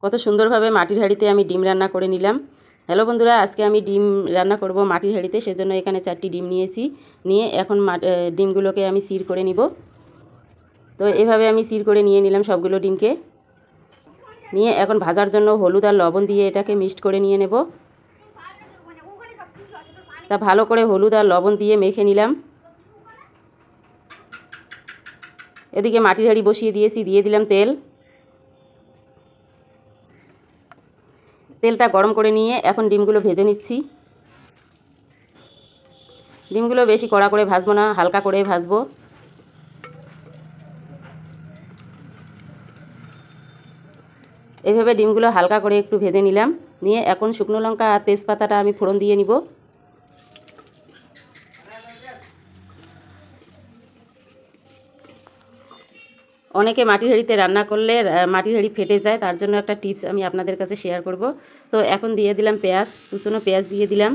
কত সুন্দরভাবে মাটির হাঁড়িতে আমি ডিম রান্না করে নিলাম। হ্যালো বন্ধুরা, আজকে আমি ডিম রান্না করব মাটির হাঁড়িতে। সেজন্য এখানে 4টি ডিম নিয়েছি। নিয়ে এখন ডিমগুলোকে আমি সির করে নিব। তো এভাবে আমি সির করে নিয়ে নিলাম সবগুলো ডিমকে। নিয়ে এখন ভাজার জন্য হলুদ আর লবণ দিয়ে এটাকে মিক্সড করে নিয়ে নেব। তা ভালো করে হলুদ আর লবণ দিয়ে মেখে নিলাম। এদিকে মাটির হাঁড়ি বসিয়ে দিয়েছি, দিয়ে দিলাম তেল। তেলটা গরম করে নিয়ে এখন ডিমগুলো ভেজে নিচ্ছি। ডিমগুলো বেশি কড়া করে ভাজবো না, হালকা করে ভাজবো। এইভাবে ডিমগুলো হালকা করে একটু ভেজে নিলাম। নিয়ে এখন শুকনো লঙ্কা আর তেজপাতাটা আমি ফোড়ন দিয়ে নিব। অনেকে মাটির হাঁড়িতে রান্না করলে মাটির হাঁড়ি ফেটে যায়, তার জন্য একটা টিপস আমি আপনাদের কাছে শেয়ার করব। তো এখন দিয়ে দিলাম পেঁয়াজ, কুচনো পেঁয়াজ দিয়ে দিলাম।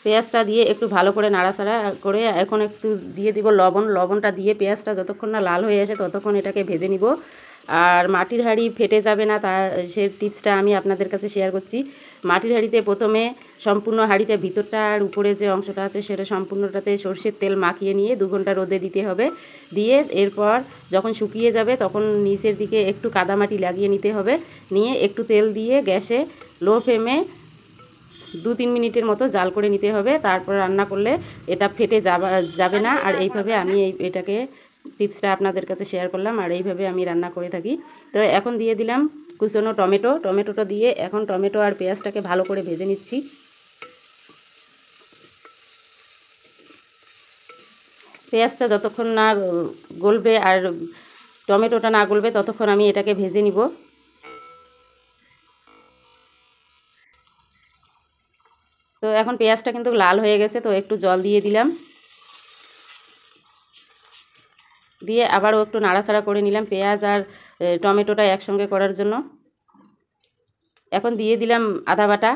পেঁয়াজটা দিয়ে একটু ভালো করে নাড়াচাড়া করে এখন একটু দিয়ে দিব লবণ। লবণটা দিয়ে পেঁয়াজটা যতক্ষণ না লাল হয়ে আসে ততক্ষণ এটাকে ভেজে নিব। আর মাটির হাঁড়ি ফেটে যাবে না, তার সে টিপসটা আমি আপনাদের কাছে শেয়ার করছি। মাটির হাঁড়িতে প্রথমে সম্পূর্ণ হাঁড়িতে ভিতরটা আর উপরে যে অংশটা আছে সেটা সম্পূর্ণটাতে সরষের তেল মাখিয়ে নিয়ে 2 ঘন্টা রোদে দিতে হবে। দিয়ে এরপর যখন শুকিয়ে যাবে তখন নিচের দিকে একটু কাদামাটি লাগিয়ে নিতে হবে। নিয়ে একটু তেল দিয়ে গ্যাসে লো ফ্লেমে 2-3 মিনিটের মতো জাল করে নিতে হবে। তারপর রান্না করলে এটা ফেটে যাবে না। আর এইভাবে আমি এটাকে টিপসটা আপনাদের কাছে শেয়ার করলাম, আর এইভাবে আমি রান্না করে থাকি। তো এখন দিয়ে দিলাম কুচনো টমেটোটা দিয়ে এখন টমেটো আর পেঁয়াজটাকে ভালো করে ভেজে নিচ্ছি। পেঁয়াজটা যতক্ষণ না গলবে আর টমেটোটা না গলবে ততক্ষণ আমি এটাকে ভেজে নিব। তো এখন পেঁয়াজটা কিন্তু লাল হয়ে গেছে, তো একটু জল দিয়ে দিলাম। দিয়ে আবারও একটু নাড়াচাড়া করে নিলাম পেঁয়াজ আর টমেটোটা একসঙ্গে করার জন্য। এখন দিয়ে দিলাম আদা বাটা।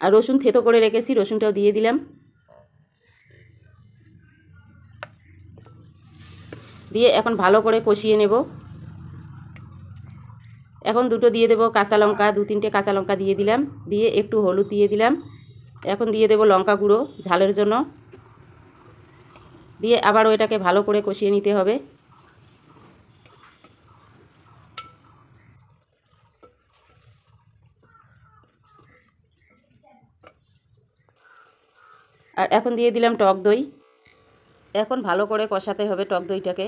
আর রসুন থেতো করে রেখেছি, রসুনটাও দিয়ে দিলাম। দিয়ে এখন ভালো করে কষিয়ে নেব। এখন দুটো দিয়ে দেব কাঁচা লঙ্কা, 2-3টে কাঁচা লঙ্কা দিয়ে দিলাম। দিয়ে একটু হলুদ দিয়ে দিলাম। এখন দিয়ে দেব লঙ্কা গুঁড়ো ঝালের জন্য। দিয়ে আবার ওইটাকে ভালো করে কষিয়ে নিতে হবে। আর এখন দিয়ে দিলাম টক দই। এখন ভালো করে কষাতে হবে টক দইটাকে।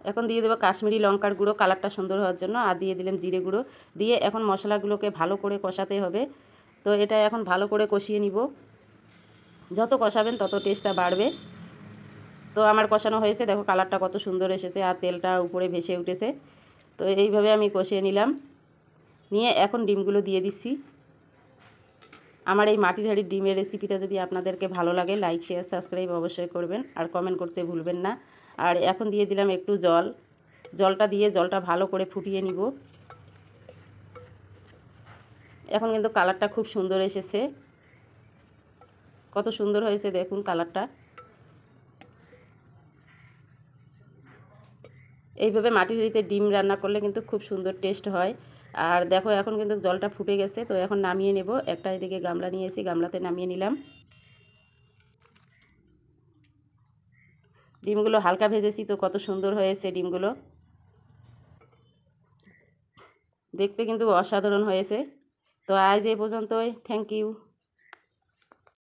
এখন দিয়ে দেবো কাশ্মীরি লঙ্কার গুঁড়ো কালারটা সুন্দর হওয়ার জন্য, আর দিয়ে দিলাম জিরে গুঁড়ো। দিয়ে এখন মশলাগুলোকে ভালো করে কষাতে হবে। তো এটা এখন ভালো করে কষিয়ে নিব। যত কষাবেন তত টেস্টটা বাড়বে। তো আমার কষানো হয়েছে, দেখো কালারটা কত সুন্দর এসেছে আর তেলটা উপরে ভেসে উঠেছে। তো এইভাবে আমি কষিয়ে নিলাম। নিয়ে এখন ডিমগুলো দিয়ে দিচ্ছি। আমার এই মাটির হাঁড়ির ডিমের রেসিপিটা যদি আপনাদেরকে ভালো লাগে, লাইক শেয়ার সাবস্ক্রাইব অবশ্যই করবেন, আর কমেন্ট করতে ভুলবেন না। আর এখন দিয়ে দিলাম একটু জলটা দিয়ে জলটা ভালো করে ফুটিয়ে নিব। এখন কিন্তু কালারটা খুব সুন্দর এসেছে, কত সুন্দর হয়েছে দেখুন কালারটা। এইভাবে মাটির হাঁড়িতে ডিম রান্না করলে কিন্তু খুব সুন্দর টেস্ট হয়। আর দেখো এখন কিন্তু জলটা ফুটে গেছে, তো এখন নামিয়ে নেব। একটা এদিকে গামলা নিয়ে এসে গামলাতে নামিয়ে নিলাম। ডিমগুলো হালকা ভেজেছি, তো কত সুন্দর হয়েছে ডিমগুলো, দেখতে কিন্তু অসাধারণ হয়েছে। তো আজ এই পর্যন্তই, থ্যাংক ইউ।